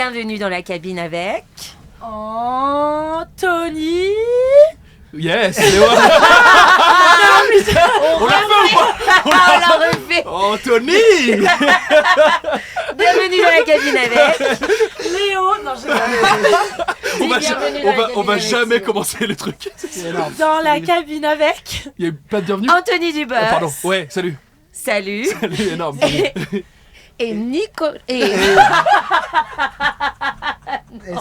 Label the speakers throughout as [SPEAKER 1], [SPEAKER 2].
[SPEAKER 1] Bienvenue dans la cabine avec...
[SPEAKER 2] Anthony.
[SPEAKER 3] Yes, Léo. On l'a fait ou pas?
[SPEAKER 1] On l'a refait.
[SPEAKER 3] Anthony.
[SPEAKER 1] Bienvenue dans la cabine avec...
[SPEAKER 2] Léo. Non,
[SPEAKER 3] On va jamais commencer le truc.
[SPEAKER 2] dans la cabine avec...
[SPEAKER 3] Il y a pas de bienvenue.
[SPEAKER 1] Anthony Dubos.
[SPEAKER 3] Pardon. Ouais, salut.
[SPEAKER 1] Salut.
[SPEAKER 3] Salut, énorme.
[SPEAKER 1] Et Nico... Et...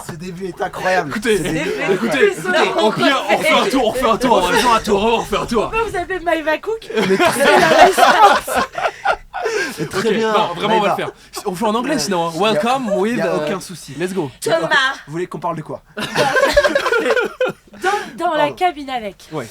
[SPEAKER 4] Ce début est incroyable.
[SPEAKER 3] Écoutez,
[SPEAKER 2] incroyable.
[SPEAKER 3] on refait un tour. On refait un tour.
[SPEAKER 2] Pourquoi vous appelez Maïva Cook?
[SPEAKER 4] Très bien.
[SPEAKER 3] Non, vraiment, on va le faire. On fait en anglais sinon. Welcome with.
[SPEAKER 4] Y a aucun souci.
[SPEAKER 3] Let's go.
[SPEAKER 1] Thomas.
[SPEAKER 4] Vous voulez qu'on parle de quoi?
[SPEAKER 2] Dans la cabine avec...
[SPEAKER 3] Ouais.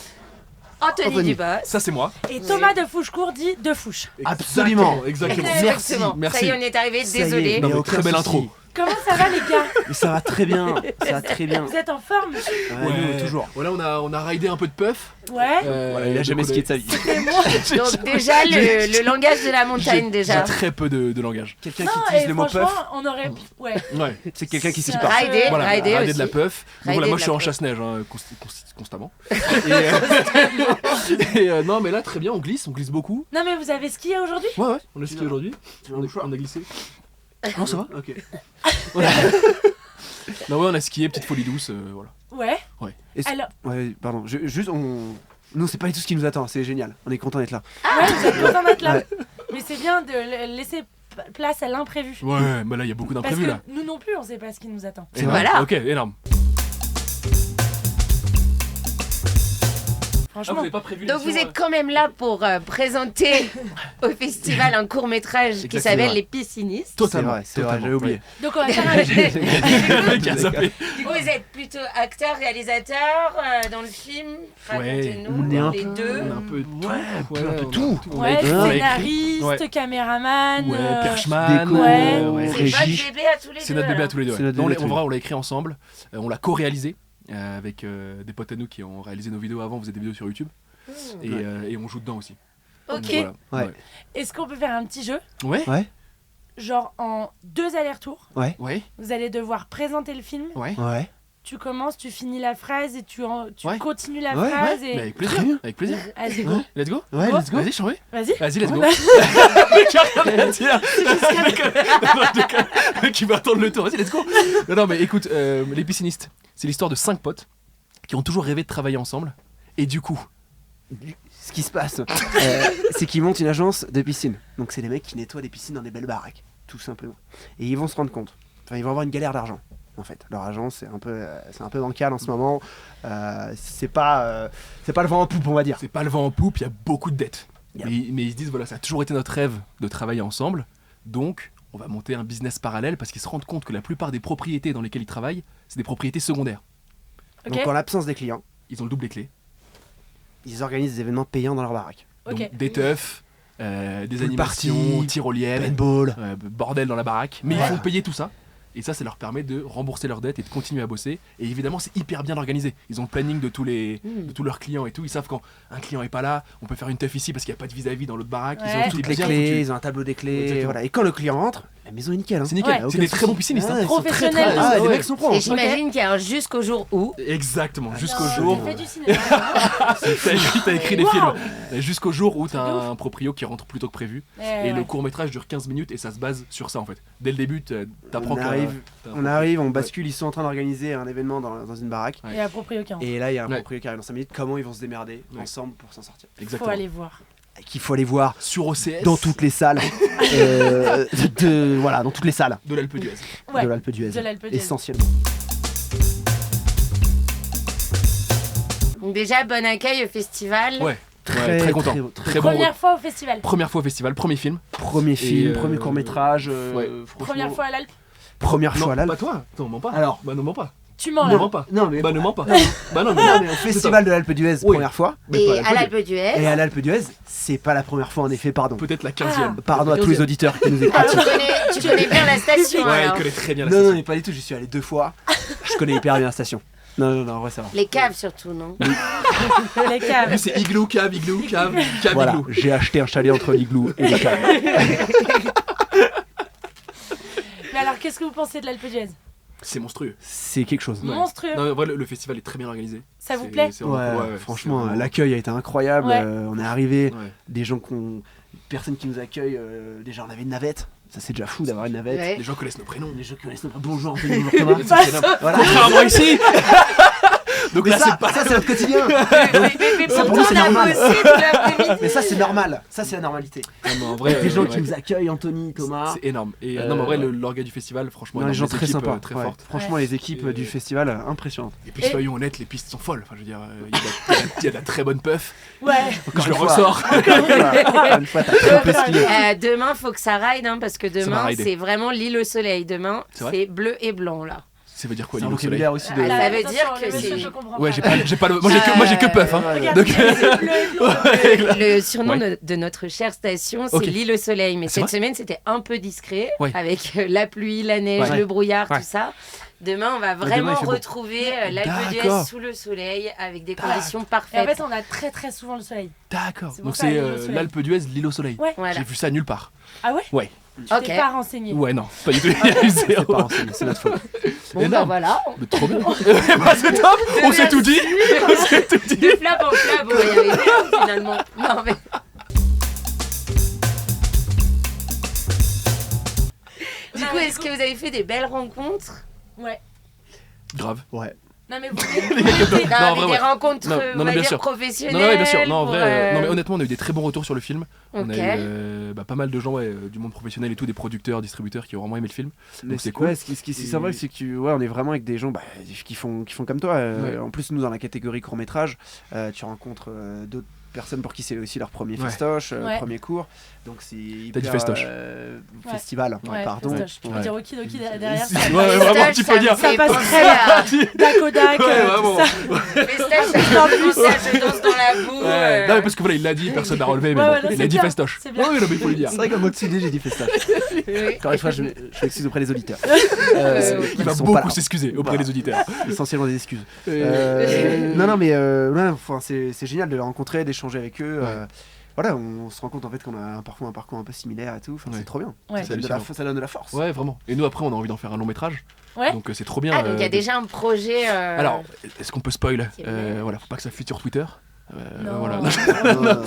[SPEAKER 1] Anthony Dubos.
[SPEAKER 3] Ça c'est moi.
[SPEAKER 2] Et Thomas de Fouche-Court dit de Fouche.
[SPEAKER 4] Absolument.
[SPEAKER 3] Exactement.
[SPEAKER 1] Exactement.
[SPEAKER 3] Merci.
[SPEAKER 1] Ça y est, on est arrivé,
[SPEAKER 4] Ça y est.
[SPEAKER 1] désolé.
[SPEAKER 3] Non, mais
[SPEAKER 4] aucun
[SPEAKER 3] très belle
[SPEAKER 4] souci.
[SPEAKER 3] intro.
[SPEAKER 2] Comment ça va les gars?
[SPEAKER 4] Mais ça va très bien. Ça va très bien.
[SPEAKER 2] Vous êtes en forme?
[SPEAKER 4] Nous, toujours.
[SPEAKER 3] Voilà, on a raidé un peu de puff.
[SPEAKER 2] Ouais.
[SPEAKER 4] Voilà, il a jamais skié de sa vie.
[SPEAKER 2] Et moi?
[SPEAKER 1] Donc déjà, le langage de la montagne déjà.
[SPEAKER 3] J'ai très peu de langage.
[SPEAKER 4] Quelqu'un
[SPEAKER 2] Non,
[SPEAKER 4] qui utilise
[SPEAKER 2] et
[SPEAKER 4] le mot
[SPEAKER 2] franchement,
[SPEAKER 4] puff,
[SPEAKER 2] on aurait... Ouais.
[SPEAKER 3] Ouais.
[SPEAKER 4] c'est quelqu'un qui skie
[SPEAKER 2] Ça-
[SPEAKER 4] pas.
[SPEAKER 1] Rider,
[SPEAKER 3] Voilà,
[SPEAKER 1] rider
[SPEAKER 3] raidé
[SPEAKER 1] aussi.
[SPEAKER 3] de la puff. Donc voilà,
[SPEAKER 1] Rider
[SPEAKER 3] moi
[SPEAKER 1] de
[SPEAKER 3] je suis
[SPEAKER 1] la
[SPEAKER 3] en
[SPEAKER 1] puff.
[SPEAKER 3] chasse-neige constamment. Non mais là très bien, on glisse beaucoup.
[SPEAKER 2] Non mais vous avez skié aujourd'hui?
[SPEAKER 3] Ouais, on a skié aujourd'hui.
[SPEAKER 4] un mouchoir.
[SPEAKER 3] On a glissé.
[SPEAKER 4] Non, ça va. Ok.
[SPEAKER 3] Non ouais, on a skié, petite folie douce, voilà.
[SPEAKER 2] Ouais.
[SPEAKER 4] Est-ce-
[SPEAKER 2] Alors,
[SPEAKER 4] Ouais, pardon. Juste, nous, c'est pas du tout ce qui nous attend. C'est génial. On est content d'être là.
[SPEAKER 2] ouais, vous êtes content d'être là.
[SPEAKER 4] Ouais.
[SPEAKER 2] Mais c'est bien de laisser place à l'imprévu.
[SPEAKER 3] Ouais, mais là il y a beaucoup
[SPEAKER 2] Parce
[SPEAKER 3] d'imprévus
[SPEAKER 2] que
[SPEAKER 3] là.
[SPEAKER 2] nous non plus, on sait pas ce qui nous attend.
[SPEAKER 4] C'est
[SPEAKER 3] Énorme.
[SPEAKER 1] vrai. Voilà.
[SPEAKER 3] Ok, énorme.
[SPEAKER 2] Franchement.
[SPEAKER 3] pas prévu
[SPEAKER 1] Donc vous êtes quand même là pour présenter au festival un court-métrage qui
[SPEAKER 3] Exactement.
[SPEAKER 1] s'appelle Les Piscinistes.
[SPEAKER 3] Totalement.
[SPEAKER 4] C'est vrai, j'avais oublié.
[SPEAKER 2] Donc on va faire un
[SPEAKER 3] Le mec a zappé.
[SPEAKER 1] Du coup, vous êtes plutôt acteur, réalisateur dans le film. Racontez-nous
[SPEAKER 4] on est un
[SPEAKER 1] les deux.
[SPEAKER 3] On a un peu de tout.
[SPEAKER 4] un peu
[SPEAKER 3] on a
[SPEAKER 4] tout.
[SPEAKER 3] On a
[SPEAKER 2] Ouais,
[SPEAKER 3] écrit, on a écrit.
[SPEAKER 2] scénariste,
[SPEAKER 3] Ouais.
[SPEAKER 2] caméraman.
[SPEAKER 3] Ouais, Perchman.
[SPEAKER 4] déco,
[SPEAKER 2] ouais.
[SPEAKER 1] C'est
[SPEAKER 4] régie.
[SPEAKER 1] votre bébé à tous les
[SPEAKER 3] C'est
[SPEAKER 1] deux.
[SPEAKER 3] notre bébé à
[SPEAKER 1] alors.
[SPEAKER 3] tous les deux.
[SPEAKER 4] C'est
[SPEAKER 3] Ouais.
[SPEAKER 4] notre
[SPEAKER 3] Non,
[SPEAKER 4] bébé à tous
[SPEAKER 3] en
[SPEAKER 4] les
[SPEAKER 3] vrai, on l'a écrit ensemble. On l'a co-réalisé avec des potes à nous qui ont réalisé nos vidéos avant. On faisait des vidéos sur YouTube et on joue dedans aussi.
[SPEAKER 1] Ok.
[SPEAKER 3] Donc, voilà.
[SPEAKER 4] Ouais.
[SPEAKER 2] Est-ce qu'on peut faire un petit jeu?
[SPEAKER 3] Ouais.
[SPEAKER 4] Ouais.
[SPEAKER 2] Genre en 2 allers-retours,
[SPEAKER 3] Ouais.
[SPEAKER 2] vous allez devoir présenter le film.
[SPEAKER 3] Ouais.
[SPEAKER 4] Ouais.
[SPEAKER 2] Tu commences, tu finis la phrase et tu
[SPEAKER 3] Ouais.
[SPEAKER 2] continues la
[SPEAKER 4] Ouais,
[SPEAKER 2] phrase
[SPEAKER 3] Mais
[SPEAKER 2] et...
[SPEAKER 3] avec plaisir.
[SPEAKER 4] Très bien.
[SPEAKER 3] Avec plaisir.
[SPEAKER 2] Allez, go.
[SPEAKER 3] Let's go.
[SPEAKER 4] Ouais, let's go.
[SPEAKER 3] Vas-y, chambé.
[SPEAKER 2] Vas-y.
[SPEAKER 3] Vas-y, let's go.
[SPEAKER 2] Ouais.
[SPEAKER 3] Le mec a rien à dire. Le mec qui va attendre le tour. Vas-y, let's go. Non, mais écoute, les piscinistes, c'est l'histoire de 5 potes qui ont toujours rêvé de travailler ensemble. Et du coup,
[SPEAKER 4] Ce qui se passe, c'est qu'ils montent une agence de piscine. Donc c'est des mecs qui nettoient des piscines dans des belles baraques, tout simplement. Et ils vont se rendre compte. Enfin, ils vont avoir une galère d'argent. En fait, leur agence c'est un peu bancal en ce moment. C'est pas le vent en poupe, on va dire.
[SPEAKER 3] c'est pas le vent en poupe, il y a beaucoup de dettes.
[SPEAKER 4] Yep.
[SPEAKER 3] Mais ils se disent, voilà, ça a toujours été notre rêve de travailler ensemble. Donc, on va monter un business parallèle parce qu'ils se rendent compte que la plupart des propriétés dans lesquelles ils travaillent, c'est des propriétés secondaires.
[SPEAKER 2] Ok.
[SPEAKER 4] Donc en l'absence des clients,
[SPEAKER 3] Ils ont le double les clés.
[SPEAKER 4] ils organisent des événements payants dans leur baraque.
[SPEAKER 2] Ok.
[SPEAKER 3] Donc, des teufs, des
[SPEAKER 4] Pool
[SPEAKER 3] animations,
[SPEAKER 4] party,
[SPEAKER 3] tyroliennes,
[SPEAKER 4] Paintball.
[SPEAKER 3] bordel dans la baraque. Mais
[SPEAKER 4] Ouais.
[SPEAKER 3] ils font payer tout ça. Et ça leur permet de rembourser leurs dettes et de continuer à bosser. Et évidemment, c'est hyper bien organisé. Ils ont le planning de tous leurs clients et tout. Ils savent quand un client est pas là, on peut faire une teuf ici parce qu'il n'y a pas de vis-à-vis dans l'autre baraque. Ils
[SPEAKER 2] Ouais.
[SPEAKER 3] ont tout
[SPEAKER 4] Toutes les
[SPEAKER 3] bien
[SPEAKER 4] clés,
[SPEAKER 3] foutu.
[SPEAKER 4] ils ont un tableau des clés.
[SPEAKER 3] Exactement.
[SPEAKER 4] Voilà. Et quand le client rentre, la maison est nickel. Hein.
[SPEAKER 3] C'est nickel.
[SPEAKER 2] Ouais.
[SPEAKER 3] C'est
[SPEAKER 4] Aucun
[SPEAKER 3] des très
[SPEAKER 4] souci.
[SPEAKER 3] bons piscinistes. hein.
[SPEAKER 4] Ah, ils sont très, très-
[SPEAKER 2] Professionnels.
[SPEAKER 4] Ah, les
[SPEAKER 3] Ouais.
[SPEAKER 4] mecs sont pros.
[SPEAKER 1] Et j'imagine qu'il y a jusqu'au jour où.
[SPEAKER 3] Exactement. Jusqu'au
[SPEAKER 2] Non,
[SPEAKER 3] jour.
[SPEAKER 2] tu fais du cinéma.
[SPEAKER 3] T'as écrit les
[SPEAKER 2] Wow.
[SPEAKER 3] films. Jusqu'au jour où t'as
[SPEAKER 2] C'est
[SPEAKER 3] un proprio qui rentre plus tôt que prévu.
[SPEAKER 2] Ouais,
[SPEAKER 3] Et le
[SPEAKER 2] ouais.
[SPEAKER 3] court métrage dure 15 minutes et ça se base sur ça en fait. Dès le début, t'apprends
[SPEAKER 4] On
[SPEAKER 3] que.
[SPEAKER 4] arrive, on bascule, ils sont en train d'organiser un événement dans une baraque.
[SPEAKER 2] Et à proprio qui
[SPEAKER 4] Et là, il y a un
[SPEAKER 3] Ouais.
[SPEAKER 4] proprio qui arrive dans 5 minutes. Comment ils vont se démerder
[SPEAKER 3] Ouais.
[SPEAKER 4] ensemble pour s'en sortir?
[SPEAKER 2] faut
[SPEAKER 3] Exactement.
[SPEAKER 2] aller voir.
[SPEAKER 4] Qu'il faut aller voir
[SPEAKER 3] Sur OCS.
[SPEAKER 4] dans toutes les salles. Voilà, dans toutes les salles
[SPEAKER 3] De l'Alpe d'Huez.
[SPEAKER 2] Ouais.
[SPEAKER 4] de l'Alpe d'Huez.
[SPEAKER 2] De l'Alpe d'Huez.
[SPEAKER 4] Essentiellement.
[SPEAKER 1] Donc déjà, bon accueil au festival.
[SPEAKER 3] Ouais.
[SPEAKER 4] Très,
[SPEAKER 3] Très content.
[SPEAKER 4] très-
[SPEAKER 3] Très bon.
[SPEAKER 2] Première fois au festival.
[SPEAKER 3] Première fois au festival, premier film.
[SPEAKER 4] Premier film,
[SPEAKER 3] Et,
[SPEAKER 4] premier court-métrage.
[SPEAKER 3] ouais.
[SPEAKER 2] Première fois à l'Alpe.
[SPEAKER 4] Première fois
[SPEAKER 3] Non,
[SPEAKER 4] là.
[SPEAKER 3] pas toi. Non, mens pas.
[SPEAKER 4] Alors.
[SPEAKER 3] Bah, ne mens pas.
[SPEAKER 2] Tu mens
[SPEAKER 3] Ne
[SPEAKER 2] là.
[SPEAKER 3] mens pas.
[SPEAKER 4] Non, mais.
[SPEAKER 3] Bah, ne mens pas.
[SPEAKER 4] Non.
[SPEAKER 3] Bah, non,
[SPEAKER 4] Non, mais au festival de l'Alpe d'Huez,
[SPEAKER 3] Oui.
[SPEAKER 4] première fois.
[SPEAKER 3] Mais
[SPEAKER 1] Et
[SPEAKER 3] pas
[SPEAKER 1] à l'Alpe d'Huez.
[SPEAKER 4] Et à l'Alpe d'Huez, c'est pas la première fois en effet, pardon.
[SPEAKER 3] Peut-être la 15e.
[SPEAKER 4] Pardon à tous les auditeurs qui nous
[SPEAKER 1] Ah,
[SPEAKER 4] écoutent.
[SPEAKER 1] tu connais bien la station
[SPEAKER 3] Ouais, il
[SPEAKER 1] alors.
[SPEAKER 3] connaît très bien la
[SPEAKER 4] Non, non,
[SPEAKER 3] station.
[SPEAKER 4] mais pas du tout, j'y suis allé 2 fois. Je connais hyper bien la station. Non, en vrai, ça va.
[SPEAKER 1] Les caves surtout, non?
[SPEAKER 2] Les caves.
[SPEAKER 3] Lui, c'est igloo, cave,
[SPEAKER 4] Voilà,
[SPEAKER 3] igloo.
[SPEAKER 4] j'ai acheté un chalet entre l'igloo et les caves.
[SPEAKER 2] Mais alors, qu'est-ce que vous pensez de l'Alpe d'Huez?
[SPEAKER 3] C'est monstrueux.
[SPEAKER 4] C'est quelque chose.
[SPEAKER 3] Ouais.
[SPEAKER 2] Monstrueux.
[SPEAKER 3] Non, en vrai, le festival est très bien organisé.
[SPEAKER 2] Ça vous
[SPEAKER 3] C'est-
[SPEAKER 2] plaît?
[SPEAKER 3] c'est
[SPEAKER 4] Ouais,
[SPEAKER 3] vraiment- ouais,
[SPEAKER 4] franchement,
[SPEAKER 3] c'est vraiment-
[SPEAKER 4] l'accueil a été incroyable.
[SPEAKER 2] Ouais.
[SPEAKER 4] On est arrivé,
[SPEAKER 3] Ouais.
[SPEAKER 4] des gens personne qui nous accueille. Déjà, on avait une navette. Ça, c'est déjà fou d'avoir une navette.
[SPEAKER 1] Ouais.
[SPEAKER 3] Les gens connaissent nos prénoms.
[SPEAKER 4] Les gens connaissent notre bonjour, Anthony, bonjour Thomas. Voilà.
[SPEAKER 3] Contrairement ici. Donc
[SPEAKER 4] Mais
[SPEAKER 3] là,
[SPEAKER 4] ça,
[SPEAKER 3] c'est pas.
[SPEAKER 4] ça, c'est notre quotidien.
[SPEAKER 1] Mais
[SPEAKER 4] Ça, pour
[SPEAKER 1] pourtant,
[SPEAKER 4] nous, c'est
[SPEAKER 1] on a
[SPEAKER 4] normal.
[SPEAKER 1] bossé toute l'après-midi.
[SPEAKER 4] Mais ça, c'est normal. Ça, c'est la normalité.
[SPEAKER 3] Non, mais en vrai,
[SPEAKER 4] Des gens
[SPEAKER 3] ouais.
[SPEAKER 4] qui nous accueillent, Anthony, Thomas.
[SPEAKER 3] C'est énorme. Et non, mais en vrai, l'orga du festival, franchement,
[SPEAKER 4] Non, les
[SPEAKER 3] énorme.
[SPEAKER 4] gens très
[SPEAKER 3] équipes,
[SPEAKER 4] sympas.
[SPEAKER 3] très
[SPEAKER 4] Ouais.
[SPEAKER 3] fortes.
[SPEAKER 4] Franchement, les équipes
[SPEAKER 3] Et-
[SPEAKER 4] du festival, impressionnantes.
[SPEAKER 3] Et puis,
[SPEAKER 2] Et-
[SPEAKER 3] soyons honnêtes, les pistes sont folles. Enfin, je veux dire, il y a de la très bonne puff.
[SPEAKER 2] Ouais.
[SPEAKER 3] Je le
[SPEAKER 4] une fois.
[SPEAKER 3] ressors.
[SPEAKER 4] Une fois, t'as trompé ce qu'il y a.
[SPEAKER 1] Demain, faut que ça ride, hein, parce que
[SPEAKER 3] va
[SPEAKER 1] demain,
[SPEAKER 3] rider.
[SPEAKER 1] c'est vraiment l'île au soleil. Demain,
[SPEAKER 3] C'est vrai
[SPEAKER 1] c'est bleu et blanc, là.
[SPEAKER 3] Ça veut dire quoi,
[SPEAKER 4] C'est un
[SPEAKER 3] l'île au soleil?
[SPEAKER 4] vocabulaire aussi de.
[SPEAKER 1] Ah, ça veut
[SPEAKER 2] Attention,
[SPEAKER 1] dire que
[SPEAKER 2] le monsieur,
[SPEAKER 1] c'est-
[SPEAKER 2] je comprends
[SPEAKER 3] Ouais,
[SPEAKER 2] pas.
[SPEAKER 3] j'ai pas le. Moi, j'ai que puff, hein.
[SPEAKER 4] Ouais.
[SPEAKER 2] Regarde,
[SPEAKER 3] Donc-
[SPEAKER 2] c'est bleu et blanc.
[SPEAKER 1] Le surnom
[SPEAKER 3] Ouais.
[SPEAKER 1] de notre chère station, c'est
[SPEAKER 3] Ok.
[SPEAKER 1] l'île au soleil. Mais
[SPEAKER 3] C'est
[SPEAKER 1] cette
[SPEAKER 3] vrai
[SPEAKER 1] semaine, c'était un peu discret,
[SPEAKER 3] Ouais.
[SPEAKER 1] avec la pluie, la neige,
[SPEAKER 3] Ouais.
[SPEAKER 1] le brouillard,
[SPEAKER 3] Ouais.
[SPEAKER 1] tout ça. Demain, on va
[SPEAKER 4] demain,
[SPEAKER 1] vraiment
[SPEAKER 4] il fait beau.
[SPEAKER 1] retrouver l'Alpe d'Huez
[SPEAKER 3] D'accord.
[SPEAKER 1] sous le soleil, avec des conditions
[SPEAKER 2] Et en
[SPEAKER 1] parfaites.
[SPEAKER 2] fait, on a très très souvent le soleil.
[SPEAKER 3] D'accord.
[SPEAKER 2] C'est pour
[SPEAKER 3] Donc,
[SPEAKER 2] ça,
[SPEAKER 3] c'est
[SPEAKER 2] l'île au soleil.
[SPEAKER 3] l'Alpe d'Huez, l'île au soleil.
[SPEAKER 2] Ouais.
[SPEAKER 1] Voilà.
[SPEAKER 3] J'ai vu ça nulle part.
[SPEAKER 2] Ah ouais?
[SPEAKER 3] Ouais.
[SPEAKER 2] Tu
[SPEAKER 1] Ok.
[SPEAKER 2] t'es pas renseigné.
[SPEAKER 3] Ouais, non, pas du tout. Il y a eu
[SPEAKER 4] C'est
[SPEAKER 3] zéro.
[SPEAKER 4] pas renseigné, c'est notre faute.
[SPEAKER 1] Bon, bah
[SPEAKER 3] énorme.
[SPEAKER 1] voilà.
[SPEAKER 3] Mais trop bien. Bah, c'est top. On s'est tout dit. On s'est tout dit.
[SPEAKER 1] De flap en flap, on va y arriver finalement. Non, mais... Du coup, est-ce que vous avez fait des belles rencontres?
[SPEAKER 2] Ouais.
[SPEAKER 3] Grave.
[SPEAKER 4] Ouais.
[SPEAKER 2] Non mais vous
[SPEAKER 3] Les gars,
[SPEAKER 1] Non,
[SPEAKER 3] non, en
[SPEAKER 1] mais
[SPEAKER 3] vrai,
[SPEAKER 1] des
[SPEAKER 3] ouais.
[SPEAKER 1] rencontres,
[SPEAKER 3] Non,
[SPEAKER 1] on
[SPEAKER 3] non,
[SPEAKER 1] va
[SPEAKER 3] bien
[SPEAKER 1] dire,
[SPEAKER 3] sûr.
[SPEAKER 1] professionnelles.
[SPEAKER 3] Non, ouais, bien sûr. Non, en
[SPEAKER 1] pour,
[SPEAKER 3] vrai, non, mais honnêtement, on a eu des très bons retours sur le film. On
[SPEAKER 1] Ok.
[SPEAKER 3] a eu pas mal de gens du monde professionnel et tout, des producteurs, distributeurs qui ont vraiment aimé le film. Donc c'est cool.
[SPEAKER 4] Ouais, ce qui est sympa, c'est que ouais, on est vraiment avec des gens qui font comme toi.
[SPEAKER 3] Ouais.
[SPEAKER 4] En plus, nous, dans la catégorie court-métrage, tu rencontres d'autres personnes pour qui c'est aussi leur premier
[SPEAKER 3] Ouais.
[SPEAKER 4] festoche,
[SPEAKER 2] Ouais.
[SPEAKER 4] premier cours. Donc c'est
[SPEAKER 3] T'as dit
[SPEAKER 4] hyper,
[SPEAKER 3] festoche.
[SPEAKER 2] Ouais.
[SPEAKER 4] Festival,
[SPEAKER 2] Ouais,
[SPEAKER 4] pardon.
[SPEAKER 2] festoche. Tu peux
[SPEAKER 3] Ouais.
[SPEAKER 2] dire okidoki derrière.
[SPEAKER 3] Ouais, ouais, vraiment, tu peux dire.
[SPEAKER 2] Ça passe très bien. Dakodak,
[SPEAKER 3] Ouais,
[SPEAKER 2] tout
[SPEAKER 3] vraiment.
[SPEAKER 2] ça.
[SPEAKER 1] Festoche, ça se danse dans la boue.
[SPEAKER 3] Ouais. Non, mais parce que voilà, il l'a dit, personne n'a relevé, mais
[SPEAKER 2] Ouais,
[SPEAKER 3] bon,
[SPEAKER 2] ouais, non,
[SPEAKER 3] il a
[SPEAKER 2] c'est
[SPEAKER 3] dit
[SPEAKER 2] bien.
[SPEAKER 3] festoche.
[SPEAKER 2] C'est bien.
[SPEAKER 3] Ouais, non, mais il faut le dire.
[SPEAKER 4] C'est vrai qu'à moi dessus j'ai dit festoche.
[SPEAKER 1] Oui.
[SPEAKER 4] Encore une fois, je m'excuse auprès des auditeurs.
[SPEAKER 3] Il va
[SPEAKER 4] ils sont pas là.
[SPEAKER 3] beaucoup s'excuser auprès
[SPEAKER 4] Voilà.
[SPEAKER 3] des auditeurs.
[SPEAKER 4] Essentiellement des excuses.
[SPEAKER 3] Euh,
[SPEAKER 4] Non, mais ouais, enfin, c'est génial de les rencontrer, d'échanger avec eux. Voilà, on se rend compte en fait qu'on a parfois un parcours un peu similaire et tout. Enfin,
[SPEAKER 3] Ouais.
[SPEAKER 4] c'est trop bien.
[SPEAKER 2] Ouais.
[SPEAKER 3] C'est hallucinant.
[SPEAKER 4] Ça donne de la force.
[SPEAKER 3] Ouais, vraiment. Et nous, après, on a envie d'en faire un long métrage.
[SPEAKER 2] Ouais.
[SPEAKER 3] Donc c'est trop bien.
[SPEAKER 1] Ah, donc il y a déjà un projet.
[SPEAKER 3] Alors, est-ce qu'on peut spoil
[SPEAKER 1] C'est bien.
[SPEAKER 3] Voilà, faut pas que ça fuite sur Twitter.
[SPEAKER 2] Non.
[SPEAKER 3] Voilà.
[SPEAKER 2] On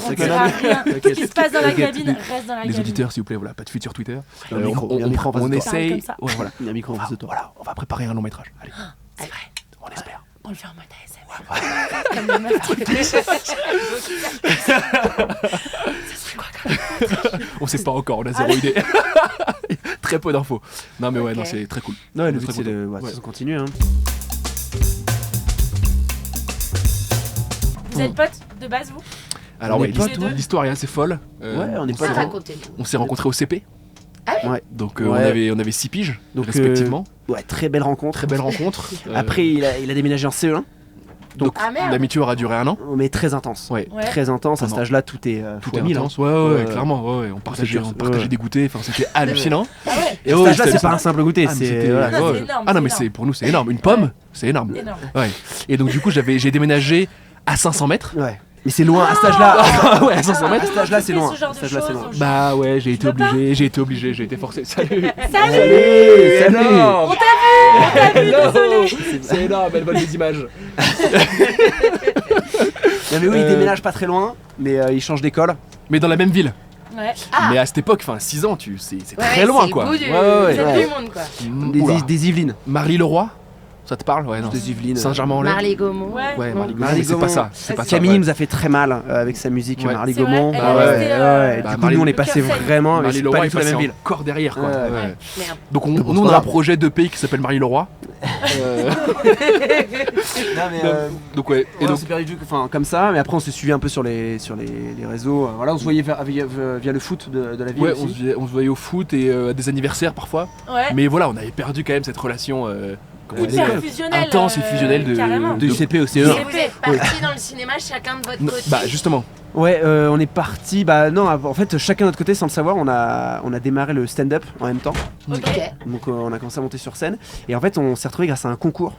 [SPEAKER 4] c'est
[SPEAKER 2] dira rien. Ce qui se passe dans la
[SPEAKER 3] T'inquiète,
[SPEAKER 2] cabine reste dans la
[SPEAKER 3] Les
[SPEAKER 2] cabine.
[SPEAKER 3] auditeurs, s'il vous plaît, voilà, pas de fuite sur Twitter.
[SPEAKER 4] Il y a un micro, il y a un micro en face
[SPEAKER 3] on
[SPEAKER 4] de toi.
[SPEAKER 3] essaye.
[SPEAKER 2] Comme ça.
[SPEAKER 3] Ouais, voilà.
[SPEAKER 4] Il y a un micro en face de toi.
[SPEAKER 3] Voilà, on va préparer un long métrage. Allez,
[SPEAKER 2] C'est vrai.
[SPEAKER 3] on espère.
[SPEAKER 2] On le fait en mode ASMR. Comme les meufs qui-
[SPEAKER 3] On sait pas encore, on a zéro idée. Très peu d'infos. Non, mais ouais,
[SPEAKER 1] Ok.
[SPEAKER 3] non, c'est très cool.
[SPEAKER 4] Non,
[SPEAKER 3] On
[SPEAKER 4] le
[SPEAKER 3] est
[SPEAKER 4] but
[SPEAKER 3] très
[SPEAKER 4] c'est de
[SPEAKER 3] contents. Ouais.
[SPEAKER 4] continuer. Hein.
[SPEAKER 2] Vous êtes potes de base, vous?
[SPEAKER 3] Alors,
[SPEAKER 4] On
[SPEAKER 3] ouais,
[SPEAKER 4] est potes,
[SPEAKER 2] ouais.
[SPEAKER 3] l'histoire est assez folle.
[SPEAKER 4] Ouais, on est
[SPEAKER 3] s'est
[SPEAKER 4] potes,
[SPEAKER 1] Ah,
[SPEAKER 4] hein.
[SPEAKER 1] racontez-nous.
[SPEAKER 3] On s'est rencontrés au CP.
[SPEAKER 4] Ouais.
[SPEAKER 3] Donc
[SPEAKER 4] Ouais.
[SPEAKER 3] on avait 6 piges,
[SPEAKER 4] Donc,
[SPEAKER 3] respectivement.
[SPEAKER 4] Ouais, très belle rencontre.
[SPEAKER 3] Très belle rencontre.
[SPEAKER 4] Après, il a déménagé en CE1,
[SPEAKER 3] donc
[SPEAKER 1] Ah, merde.
[SPEAKER 3] l'amitié aura duré 1 an.
[SPEAKER 4] mais très intense.
[SPEAKER 3] Ouais.
[SPEAKER 2] Ouais.
[SPEAKER 4] Très intense. À cet
[SPEAKER 3] Pendant-
[SPEAKER 4] âge-là, tout est
[SPEAKER 3] Tout
[SPEAKER 4] fois
[SPEAKER 3] est
[SPEAKER 4] 1000, hein.
[SPEAKER 3] intense. Ouais,
[SPEAKER 4] Ouais.
[SPEAKER 3] clairement. Ouais, on partageait
[SPEAKER 4] ouais.
[SPEAKER 3] des goûters. Enfin, c'était hallucinant.
[SPEAKER 2] Ah ouais.
[SPEAKER 3] Et
[SPEAKER 4] À
[SPEAKER 3] ouais,
[SPEAKER 4] cet âge-là,
[SPEAKER 3] c'était-
[SPEAKER 4] c'est pas un simple goûter.
[SPEAKER 3] Ah, mais
[SPEAKER 4] C'est
[SPEAKER 3] c'était-
[SPEAKER 4] voilà.
[SPEAKER 2] Non,
[SPEAKER 3] ouais.
[SPEAKER 2] c'est énorme,
[SPEAKER 3] Ah non,
[SPEAKER 2] c'est
[SPEAKER 3] mais
[SPEAKER 2] énorme.
[SPEAKER 3] c'est pour nous, c'est énorme. Une pomme, c'est énorme.
[SPEAKER 2] Énorme.
[SPEAKER 3] Ouais. Et donc, du coup, j'ai déménagé à 500 mètres.
[SPEAKER 4] Ouais. Mais c'est loin. À cet âge-là,
[SPEAKER 3] Ouais, à 500
[SPEAKER 4] à
[SPEAKER 3] mètres.
[SPEAKER 4] cet âge-là, c'est
[SPEAKER 2] Tu fais
[SPEAKER 4] loin.
[SPEAKER 2] ce genre
[SPEAKER 4] À
[SPEAKER 2] de
[SPEAKER 4] cet âge-là, c'est
[SPEAKER 2] choses
[SPEAKER 4] loin.
[SPEAKER 2] au-
[SPEAKER 3] Bah ouais, j'ai été
[SPEAKER 2] veux pas
[SPEAKER 3] obligé, j'ai été forcé. Salut.
[SPEAKER 2] Salut.
[SPEAKER 3] Salut.
[SPEAKER 2] On t'a vu, désolé.
[SPEAKER 3] C'est énorme, elle vole des images.
[SPEAKER 4] Non, mais oui, il déménage pas très loin, mais il change d'école.
[SPEAKER 3] Mais dans la même ville.
[SPEAKER 2] Ouais.
[SPEAKER 1] Ah.
[SPEAKER 3] Mais à cette époque, enfin 6 ans, c'est
[SPEAKER 1] Ouais,
[SPEAKER 3] très
[SPEAKER 1] ouais,
[SPEAKER 3] loin
[SPEAKER 1] c'est
[SPEAKER 3] quoi.
[SPEAKER 1] le bout du...
[SPEAKER 3] Ouais, ouais,
[SPEAKER 1] c'est
[SPEAKER 3] ouais.
[SPEAKER 1] du monde, quoi.
[SPEAKER 3] Oula.
[SPEAKER 4] Des Yvelines.
[SPEAKER 3] Marie-Leroy, ça te parle? Ouais, non.
[SPEAKER 4] Des Yvelines.
[SPEAKER 3] Saint-Germain-en-Laye.
[SPEAKER 1] Marley Gaumont.
[SPEAKER 2] Ouais.
[SPEAKER 3] Ouais,
[SPEAKER 1] Bon.
[SPEAKER 3] Marley Gaumont,
[SPEAKER 4] Marley
[SPEAKER 3] mais c'est pas
[SPEAKER 4] Gaumont.
[SPEAKER 3] ça. C'est pas ça.
[SPEAKER 4] Camille
[SPEAKER 3] ouais.
[SPEAKER 4] nous a fait très mal avec sa musique,
[SPEAKER 3] Ouais.
[SPEAKER 4] Marley
[SPEAKER 2] C'est vrai,
[SPEAKER 4] Gaumont.
[SPEAKER 2] elle
[SPEAKER 3] Bah
[SPEAKER 2] est
[SPEAKER 3] ouais,
[SPEAKER 2] restée,
[SPEAKER 4] ouais.
[SPEAKER 3] Bah,
[SPEAKER 4] Du coup,
[SPEAKER 3] Marley-
[SPEAKER 4] nous, on est
[SPEAKER 2] Le
[SPEAKER 4] passé
[SPEAKER 2] cœur saigne.
[SPEAKER 4] vraiment, mais c'est pas
[SPEAKER 3] Marie-Leroy
[SPEAKER 4] du
[SPEAKER 3] est
[SPEAKER 4] tout la
[SPEAKER 3] passé
[SPEAKER 4] même ville.
[SPEAKER 3] encore derrière quoi.
[SPEAKER 4] Ouais.
[SPEAKER 3] Ouais.
[SPEAKER 1] Merde.
[SPEAKER 3] Donc
[SPEAKER 4] Bon,
[SPEAKER 3] nous
[SPEAKER 4] c'est
[SPEAKER 3] on
[SPEAKER 4] pas
[SPEAKER 3] a un
[SPEAKER 4] grave.
[SPEAKER 3] projet de pays qui s'appelle Marie-Leroy.
[SPEAKER 4] Non, mais
[SPEAKER 3] Donc ouais. Et
[SPEAKER 4] on
[SPEAKER 3] donc
[SPEAKER 4] s'est perdu du coup, enfin comme ça, mais après on s'est suivi un peu sur les réseaux. Voilà, on se voyait via le foot de la ville.
[SPEAKER 3] ouais,
[SPEAKER 4] aussi.
[SPEAKER 3] on se voyait au foot et à des anniversaires parfois.
[SPEAKER 2] Ouais.
[SPEAKER 3] Mais voilà, on avait perdu quand même cette relation comment
[SPEAKER 2] Hyper
[SPEAKER 3] dire,
[SPEAKER 2] fusionnelle.
[SPEAKER 3] intense et fusionnelle de
[SPEAKER 2] carrément.
[SPEAKER 4] Du CP au
[SPEAKER 1] Et
[SPEAKER 4] CE1.
[SPEAKER 1] vous êtes partis dans le cinéma chacun de votre
[SPEAKER 3] Non,
[SPEAKER 1] côté.
[SPEAKER 3] bah justement.
[SPEAKER 4] Ouais, on est parti. Bah non, en fait, chacun de notre côté, sans le savoir, on a démarré le stand-up en même temps.
[SPEAKER 1] Ok.
[SPEAKER 4] Donc on a commencé à monter sur scène. Et en fait, on s'est retrouvé grâce à un concours.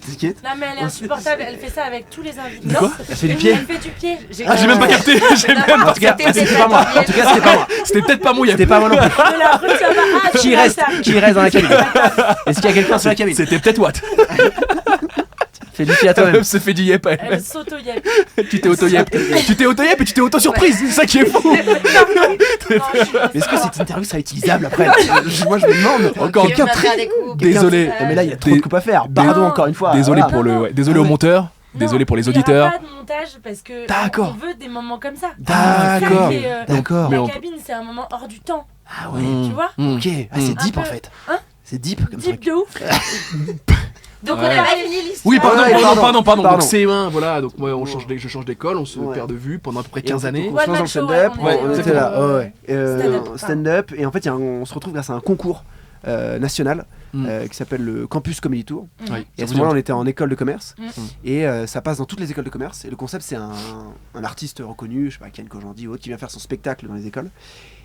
[SPEAKER 4] T'inquiète.
[SPEAKER 2] Non, mais elle est insupportable. Elle fait ça avec tous les invités.
[SPEAKER 3] Quoi
[SPEAKER 4] Elle fait du pied.
[SPEAKER 2] Elle fait du pied.
[SPEAKER 3] Ah, j'ai même pas capté. J'ai même
[SPEAKER 4] En tout cas,
[SPEAKER 1] C'était
[SPEAKER 4] c'était pas moi. En tout cas, c'était pas moi.
[SPEAKER 3] C'était peut-être pas mon yep.
[SPEAKER 4] C'était pas moi non plus.
[SPEAKER 2] Ne la retiens pas. Ah,
[SPEAKER 4] Qui
[SPEAKER 2] c'est
[SPEAKER 4] reste,
[SPEAKER 2] ça.
[SPEAKER 4] qui reste dans la cabine? Est-ce qu'il y a quelqu'un sur la cabine?
[SPEAKER 3] C'était peut-être Watt.
[SPEAKER 4] Fais du pied à
[SPEAKER 3] Elle
[SPEAKER 4] toi-même.
[SPEAKER 3] se fait du yep.
[SPEAKER 2] Elle s'auto-yep.
[SPEAKER 3] Tu t'es auto-yep. Tu t'es auto-yep et tu t'es auto-surprise. C'est ça qui est fou.
[SPEAKER 4] Est-ce que cette interview sera utilisable après? Moi je me demande.
[SPEAKER 3] Encore
[SPEAKER 1] On va faire des coupes.
[SPEAKER 3] Désolé.
[SPEAKER 4] Non, mais là il y a trop de coupes à faire. Pardon encore une fois.
[SPEAKER 3] Désolé
[SPEAKER 4] Voilà.
[SPEAKER 3] pour le. Ouais. Désolé
[SPEAKER 4] Ah
[SPEAKER 3] au
[SPEAKER 4] ouais.
[SPEAKER 3] monteur. Désolé pour les
[SPEAKER 2] Il n'y
[SPEAKER 3] auditeurs.
[SPEAKER 2] aura pas de montage parce que
[SPEAKER 3] D'accord.
[SPEAKER 2] on veut des moments comme ça.
[SPEAKER 3] D'accord.
[SPEAKER 2] C'est ça qui est,
[SPEAKER 4] D'accord.
[SPEAKER 3] Mais
[SPEAKER 2] La
[SPEAKER 3] on-
[SPEAKER 2] cabine, c'est un moment hors du temps.
[SPEAKER 4] Ah ouais.
[SPEAKER 2] Tu vois
[SPEAKER 4] Ok. Ah c'est
[SPEAKER 3] Mm.
[SPEAKER 4] deep
[SPEAKER 2] Un
[SPEAKER 4] en
[SPEAKER 2] peu.
[SPEAKER 4] fait.
[SPEAKER 2] Hein
[SPEAKER 4] C'est deep comme
[SPEAKER 2] Type
[SPEAKER 4] truc.
[SPEAKER 2] de ouf.
[SPEAKER 1] Donc on
[SPEAKER 3] Ouais.
[SPEAKER 1] a pas fini l'histoire.
[SPEAKER 3] Oui, pardon,
[SPEAKER 4] Ouais,
[SPEAKER 3] pardon.
[SPEAKER 4] pardon.
[SPEAKER 3] Donc C1, voilà. Donc moi, je change d'école, on se
[SPEAKER 4] Ouais.
[SPEAKER 3] perd de vue pendant à peu près
[SPEAKER 4] Et en
[SPEAKER 3] 15
[SPEAKER 4] fait,
[SPEAKER 3] années.
[SPEAKER 4] on se lance dans le
[SPEAKER 2] One-man show,
[SPEAKER 4] stand-up,
[SPEAKER 2] ouais,
[SPEAKER 3] on
[SPEAKER 4] était
[SPEAKER 3] était
[SPEAKER 4] là,
[SPEAKER 2] là.
[SPEAKER 4] ouais.
[SPEAKER 2] Stand-up,
[SPEAKER 4] Stand-up, et en fait on se retrouve grâce à un concours national qui s'appelle le Campus Comedy Tour.
[SPEAKER 3] Ouais,
[SPEAKER 4] Et à
[SPEAKER 3] ça
[SPEAKER 4] ce moment-là,
[SPEAKER 3] vous
[SPEAKER 4] on était en école de commerce,
[SPEAKER 2] Mm.
[SPEAKER 4] et ça passe dans toutes les écoles de commerce. Et le concept, c'est un artiste reconnu, je sais pas, Ken Kojandi ou autre, qui vient faire son spectacle dans les écoles.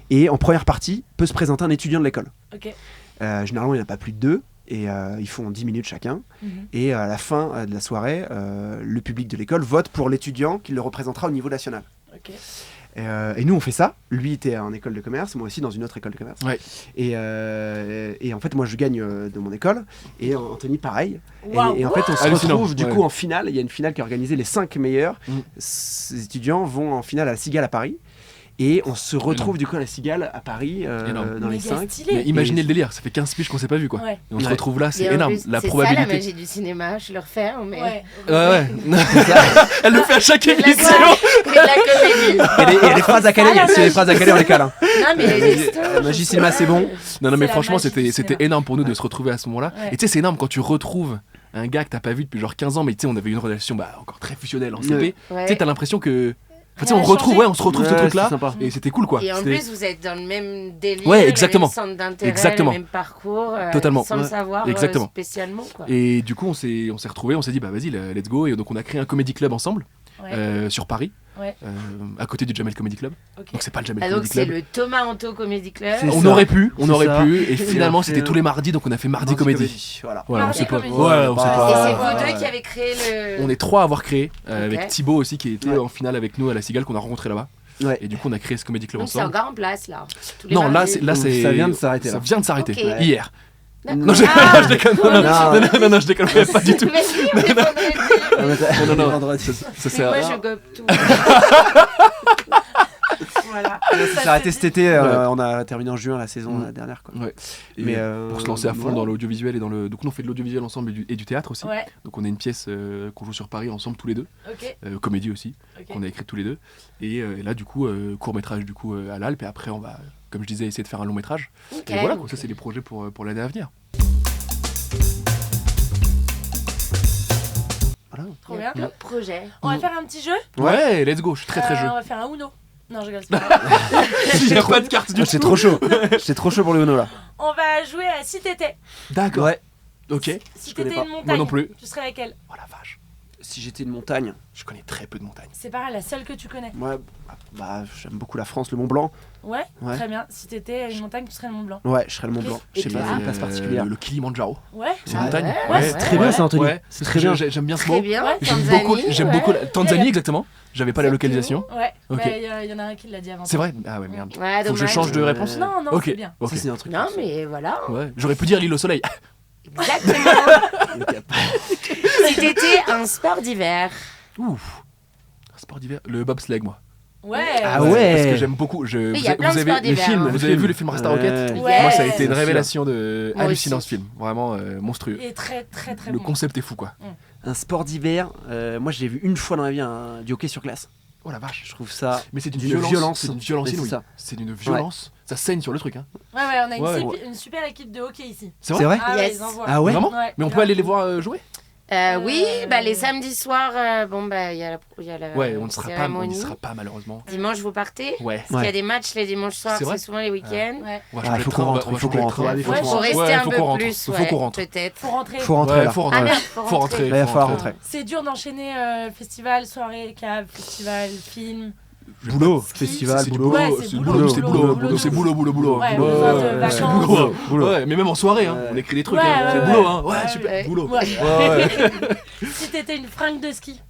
[SPEAKER 4] Et en première partie, peut se présenter un étudiant de l'école.
[SPEAKER 2] Ok.
[SPEAKER 4] Généralement, il n'y en a pas plus de deux. Et ils font 10 minutes chacun.
[SPEAKER 2] Mhm.
[SPEAKER 4] Et à la fin de la soirée, le public de l'école vote pour l'étudiant qui le représentera au niveau national.
[SPEAKER 2] Ok.
[SPEAKER 4] Et nous, on fait ça. Lui était en école de commerce, moi aussi dans une autre école de commerce.
[SPEAKER 3] Ouais.
[SPEAKER 4] Et en fait, moi, je gagne de mon école. Et Anthony, pareil.
[SPEAKER 2] Waouh.
[SPEAKER 4] Et en fait, on se
[SPEAKER 3] Hallucinant.
[SPEAKER 4] retrouve du
[SPEAKER 3] Ouais.
[SPEAKER 4] coup en finale. Il y a une finale qui est organisée. Les 5 meilleurs
[SPEAKER 3] Mm.
[SPEAKER 4] étudiants vont en finale à la Cigale à Paris. Et on se retrouve du coup à la Cigale à Paris
[SPEAKER 3] Énorme.
[SPEAKER 4] dans les
[SPEAKER 2] Méga
[SPEAKER 4] 5.
[SPEAKER 2] stylé.
[SPEAKER 3] Mais imaginez
[SPEAKER 4] Et-
[SPEAKER 3] le délire, ça fait 15 piges qu'on s'est pas vu quoi.
[SPEAKER 2] Ouais.
[SPEAKER 3] Et on se
[SPEAKER 4] Ouais.
[SPEAKER 3] retrouve là, c'est
[SPEAKER 1] Et en
[SPEAKER 3] énorme.
[SPEAKER 1] plus,
[SPEAKER 3] La
[SPEAKER 1] c'est ça
[SPEAKER 3] probabilité.
[SPEAKER 1] la magie du cinéma, je le referme, mais.
[SPEAKER 2] Ouais.
[SPEAKER 3] Ouais. Elle le fait à chaque
[SPEAKER 1] C'est de la
[SPEAKER 3] émission.
[SPEAKER 1] c'est de la comédie.
[SPEAKER 4] Et les phrases à caler,
[SPEAKER 2] C'est ça, la
[SPEAKER 4] c'est les phrases à caler en école. Hein.
[SPEAKER 1] Non, mais les histoires,
[SPEAKER 4] Magie
[SPEAKER 1] je
[SPEAKER 4] cinéma,
[SPEAKER 1] sais
[SPEAKER 4] c'est
[SPEAKER 1] pas.
[SPEAKER 4] bon.
[SPEAKER 3] Non, mais
[SPEAKER 2] C'est la
[SPEAKER 3] franchement,
[SPEAKER 2] magie du
[SPEAKER 3] c'était
[SPEAKER 2] cinéma.
[SPEAKER 3] énorme pour nous de se retrouver à ce moment-là.
[SPEAKER 2] Ouais.
[SPEAKER 3] Et tu sais, c'est énorme quand tu retrouves un gars que t'as pas vu depuis genre 15 ans, mais tu sais, on avait une relation encore très fusionnelle en CP.
[SPEAKER 4] Ouais.
[SPEAKER 1] Ouais.
[SPEAKER 3] Tu sais, t'as l'impression que. Enfin, tu sais,
[SPEAKER 2] Rien
[SPEAKER 3] on
[SPEAKER 2] n'a
[SPEAKER 3] retrouve,
[SPEAKER 2] changé.
[SPEAKER 3] ouais, on se retrouve ce
[SPEAKER 4] Ouais,
[SPEAKER 3] truc-là.
[SPEAKER 4] c'est sympa.
[SPEAKER 3] Et c'était cool quoi.
[SPEAKER 1] Et en
[SPEAKER 3] C'était-
[SPEAKER 1] plus, vous êtes dans le même délire,
[SPEAKER 3] Ouais, exactement.
[SPEAKER 1] le même centre d'intérêt,
[SPEAKER 3] Exactement.
[SPEAKER 1] le même parcours,
[SPEAKER 3] Totalement.
[SPEAKER 1] sans le
[SPEAKER 4] Ouais.
[SPEAKER 1] savoir
[SPEAKER 3] Exactement.
[SPEAKER 1] spécialement. Quoi.
[SPEAKER 3] Et du coup, on s'est retrouvés, on s'est dit, bah vas-y, let's go. Et donc, on a créé un comedy club ensemble
[SPEAKER 2] Ouais.
[SPEAKER 3] sur Paris,
[SPEAKER 2] Ouais.
[SPEAKER 3] à côté du Jamel Comedy Club.
[SPEAKER 2] Ok.
[SPEAKER 3] Donc, c'est pas le Jamel
[SPEAKER 1] Ah, donc
[SPEAKER 3] Comedy
[SPEAKER 1] c'est
[SPEAKER 3] Club.
[SPEAKER 1] le Thomas Anto Comedy Club.
[SPEAKER 4] C'est
[SPEAKER 3] On
[SPEAKER 4] ça.
[SPEAKER 3] aurait pu,
[SPEAKER 4] C'est ça.
[SPEAKER 3] et finalement,
[SPEAKER 4] on a
[SPEAKER 3] c'était
[SPEAKER 4] fait
[SPEAKER 3] tous les mardis, donc on a fait Mardi Comédie.
[SPEAKER 4] Voilà.
[SPEAKER 3] Voilà, on
[SPEAKER 2] Mardi
[SPEAKER 3] sait pas.
[SPEAKER 2] Comédie.
[SPEAKER 3] Ouais, on sait
[SPEAKER 1] Et
[SPEAKER 3] pas.
[SPEAKER 1] c'est
[SPEAKER 2] Ouais.
[SPEAKER 1] vous deux qui avez créé le.
[SPEAKER 3] On est 3 à avoir créé,
[SPEAKER 1] Ok.
[SPEAKER 3] avec Thibaut aussi qui était
[SPEAKER 4] Ouais.
[SPEAKER 3] en finale avec nous à la Cigale qu'on a rencontré là-bas.
[SPEAKER 4] Ouais.
[SPEAKER 3] Et du coup on a créé ce Comedy Club
[SPEAKER 1] Donc c'est
[SPEAKER 3] ensemble.
[SPEAKER 1] encore en place là. Tous les
[SPEAKER 3] Non, là
[SPEAKER 1] mardis.
[SPEAKER 3] c'est
[SPEAKER 4] Ça vient de s'arrêter,
[SPEAKER 3] Ça
[SPEAKER 4] là.
[SPEAKER 3] vient de s'arrêter
[SPEAKER 1] Ok.
[SPEAKER 3] hier.
[SPEAKER 1] D'accord.
[SPEAKER 3] Non, je,
[SPEAKER 1] Ah,
[SPEAKER 3] je déconne. Non, je déconne pas du tout.
[SPEAKER 1] Mais oui, on est vendredi.
[SPEAKER 3] Non, non.
[SPEAKER 4] Vendredi.
[SPEAKER 3] Ça
[SPEAKER 1] Mais
[SPEAKER 3] c'est
[SPEAKER 1] moi je gobe tout.
[SPEAKER 2] Voilà.
[SPEAKER 4] Ça s'est arrêté cet été,
[SPEAKER 3] Ouais.
[SPEAKER 4] on a terminé en juin la saison
[SPEAKER 3] Mm.
[SPEAKER 4] la dernière. Quoi.
[SPEAKER 3] Ouais. Et
[SPEAKER 4] Mais,
[SPEAKER 3] pour se lancer à fond
[SPEAKER 4] voilà.
[SPEAKER 3] dans l'audiovisuel et dans le. Donc nous on fait de l'audiovisuel ensemble et du théâtre aussi.
[SPEAKER 2] Ouais.
[SPEAKER 3] Donc on a une pièce qu'on joue sur Paris ensemble tous les deux,
[SPEAKER 2] Ok.
[SPEAKER 3] comédie aussi,
[SPEAKER 2] Ok.
[SPEAKER 3] qu'on a écrite tous les deux. Et là du coup court métrage du coup à l'Alpe et après on va, comme je disais, essayer de faire un long métrage.
[SPEAKER 1] Ok.
[SPEAKER 3] Et voilà, quoi, ça c'est les projets pour l'année à venir.
[SPEAKER 4] Voilà.
[SPEAKER 2] Trop bien.
[SPEAKER 1] Top projet.
[SPEAKER 2] On va faire un petit jeu.
[SPEAKER 3] Ouais, let's go, je suis très jeu.
[SPEAKER 2] On va faire un Uno. Non, je rigole. C'est pas grave.
[SPEAKER 3] Il n'y a pas de carte du
[SPEAKER 4] Ah,
[SPEAKER 3] tout.
[SPEAKER 4] c'est trop chaud. C'est trop chaud pour le Uno là.
[SPEAKER 2] On va jouer à Si t'étais.
[SPEAKER 3] D'accord.
[SPEAKER 4] Ouais.
[SPEAKER 3] Ok.
[SPEAKER 2] Si
[SPEAKER 4] connais
[SPEAKER 2] t'étais
[SPEAKER 4] pas.
[SPEAKER 2] une montagne.
[SPEAKER 3] Moi non plus.
[SPEAKER 2] Tu serais laquelle?
[SPEAKER 3] Oh la vache.
[SPEAKER 4] Si j'étais une montagne,
[SPEAKER 3] Je connais très peu de montagnes.
[SPEAKER 2] C'est pas la seule que tu connais.
[SPEAKER 4] ouais, bah j'aime beaucoup la France, le Mont Blanc.
[SPEAKER 2] Ouais,
[SPEAKER 4] Ouais.
[SPEAKER 2] très bien. Si t'étais une montagne, tu serais le Mont Blanc.
[SPEAKER 4] Ouais, je serais le Mont
[SPEAKER 2] Ok.
[SPEAKER 4] Blanc.
[SPEAKER 1] Et
[SPEAKER 4] Je sais
[SPEAKER 1] toi
[SPEAKER 4] pas, c'est une place particulière.
[SPEAKER 3] Le Kilimanjaro.
[SPEAKER 2] Ouais.
[SPEAKER 3] C'est une
[SPEAKER 1] Ah
[SPEAKER 3] montagne.
[SPEAKER 1] ouais,
[SPEAKER 2] Ouais,
[SPEAKER 4] c'est très bien ça, Anthony.
[SPEAKER 3] Ouais,
[SPEAKER 4] C'est très bien.
[SPEAKER 3] J'aime bien ce
[SPEAKER 1] Très
[SPEAKER 3] mot.
[SPEAKER 1] bien.
[SPEAKER 2] Ouais,
[SPEAKER 3] J'aime
[SPEAKER 1] Tanzanie,
[SPEAKER 3] beaucoup, j'aime
[SPEAKER 1] ouais.
[SPEAKER 3] beaucoup Tanzanie exactement. J'avais pas la
[SPEAKER 1] Exactement.
[SPEAKER 3] localisation.
[SPEAKER 2] Ouais.
[SPEAKER 3] Ok.
[SPEAKER 2] Bah, y en a un qui l'a dit avant.
[SPEAKER 3] C'est vrai. Ah ouais merde.
[SPEAKER 1] Ouais,
[SPEAKER 3] Faut que je
[SPEAKER 1] dommage.
[SPEAKER 3] change de réponse.
[SPEAKER 2] Non, non,
[SPEAKER 3] Ok.
[SPEAKER 2] c'est bien.
[SPEAKER 3] Ok.
[SPEAKER 4] Ça, c'est un truc.
[SPEAKER 1] Non, mais voilà.
[SPEAKER 3] Ouais. J'aurais pu dire l'île au soleil.
[SPEAKER 1] Exactement. Si t'étais un sport d'hiver.
[SPEAKER 3] Ouf. Un sport d'hiver. Le bobsleigh moi.
[SPEAKER 2] Ouais.
[SPEAKER 4] Ah ouais.
[SPEAKER 3] Parce que j'aime beaucoup.
[SPEAKER 1] Mais il y a plein de sports
[SPEAKER 3] les
[SPEAKER 1] d'hiver,
[SPEAKER 3] films.
[SPEAKER 1] hein.
[SPEAKER 3] Vous avez vu le film Rasta Rocket
[SPEAKER 2] Ouais.
[SPEAKER 3] Moi ça a été
[SPEAKER 4] bien
[SPEAKER 3] une
[SPEAKER 4] sûr.
[SPEAKER 3] révélation de
[SPEAKER 1] Moi
[SPEAKER 3] hallucinant
[SPEAKER 1] aussi.
[SPEAKER 3] ce film. Vraiment monstrueux.
[SPEAKER 2] Et très, très, très
[SPEAKER 3] Le
[SPEAKER 2] bon.
[SPEAKER 3] concept est fou quoi.
[SPEAKER 4] Un sport d'hiver, moi j'ai vu une fois dans ma vie du hockey sur glace.
[SPEAKER 3] Oh la vache.
[SPEAKER 4] Je trouve ça.
[SPEAKER 3] Mais c'est d'une
[SPEAKER 4] D'une
[SPEAKER 3] violence. C'est d'une violence
[SPEAKER 4] Mais c'est
[SPEAKER 3] inouïe.
[SPEAKER 4] ça.
[SPEAKER 3] C'est d'une violence. Ça saigne sur le truc hein.
[SPEAKER 2] Ouais, on a
[SPEAKER 3] Ouais.
[SPEAKER 2] une super équipe de hockey ici.
[SPEAKER 3] C'est
[SPEAKER 4] C'est vrai
[SPEAKER 2] Ah ouais,
[SPEAKER 1] Yes.
[SPEAKER 2] ils envoient.
[SPEAKER 4] Ah ouais.
[SPEAKER 3] Vraiment
[SPEAKER 2] Ouais,
[SPEAKER 3] Mais on peut
[SPEAKER 2] grave.
[SPEAKER 3] aller les voir jouer
[SPEAKER 1] Oui, bah les samedis soirs, bon bah il y a la
[SPEAKER 3] Ouais, on ne sera pas, on
[SPEAKER 1] cérémonie.
[SPEAKER 3] n'y sera pas malheureusement.
[SPEAKER 1] Dimanche vous partez.
[SPEAKER 3] Ouais.
[SPEAKER 1] Parce qu'il y a des matchs les dimanches soirs,
[SPEAKER 3] C'est vrai
[SPEAKER 1] c'est souvent les week-ends.
[SPEAKER 2] Ouais.
[SPEAKER 3] On va
[SPEAKER 4] Ah,
[SPEAKER 3] changer
[SPEAKER 4] faut
[SPEAKER 3] de
[SPEAKER 4] qu'on
[SPEAKER 3] train,
[SPEAKER 4] rentre,
[SPEAKER 3] on va
[SPEAKER 4] faut
[SPEAKER 3] changer
[SPEAKER 4] qu'on
[SPEAKER 3] de
[SPEAKER 4] rentre.
[SPEAKER 3] train.
[SPEAKER 4] Ouais,
[SPEAKER 1] Faut
[SPEAKER 2] faut
[SPEAKER 1] rester
[SPEAKER 3] Ouais,
[SPEAKER 1] un
[SPEAKER 3] faut
[SPEAKER 1] peu
[SPEAKER 3] qu'on rentre.
[SPEAKER 1] plus,
[SPEAKER 3] Faut
[SPEAKER 1] ouais,
[SPEAKER 3] qu'on rentre.
[SPEAKER 1] peut-être.
[SPEAKER 2] Faut rentrer.
[SPEAKER 4] Faut rentrer
[SPEAKER 3] Ouais,
[SPEAKER 4] là.
[SPEAKER 3] faut
[SPEAKER 1] Ah
[SPEAKER 3] rentrer.
[SPEAKER 1] merde, faut
[SPEAKER 3] Faut rentrer.
[SPEAKER 1] rentrer.
[SPEAKER 4] Ouais, il va falloir rentrer.
[SPEAKER 2] C'est dur d'enchaîner festival, soirée, cave, festival, film.
[SPEAKER 4] Boulot, festival,
[SPEAKER 3] c'est du
[SPEAKER 4] boulot.
[SPEAKER 2] Ouais,
[SPEAKER 3] c'est
[SPEAKER 2] c'est
[SPEAKER 3] boulot,
[SPEAKER 2] boulot,
[SPEAKER 3] c'est
[SPEAKER 2] boulot,
[SPEAKER 3] boulot, c'est boulot.
[SPEAKER 2] Ouais,
[SPEAKER 3] boulot,
[SPEAKER 2] besoin de
[SPEAKER 3] ouais,
[SPEAKER 2] vacances.
[SPEAKER 3] c'est boulot.
[SPEAKER 4] Boulot.
[SPEAKER 3] Ouais, mais même en soirée, hein,
[SPEAKER 4] Ouais.
[SPEAKER 3] on écrit des trucs,
[SPEAKER 2] Ouais,
[SPEAKER 3] hein, c'est
[SPEAKER 2] ouais,
[SPEAKER 3] boulot,
[SPEAKER 2] ouais.
[SPEAKER 3] hein. Ouais,
[SPEAKER 2] Ouais,
[SPEAKER 3] super,
[SPEAKER 1] ouais.
[SPEAKER 3] boulot.
[SPEAKER 2] Ouais.
[SPEAKER 3] Ouais.
[SPEAKER 2] Si t'étais une fringue de ski.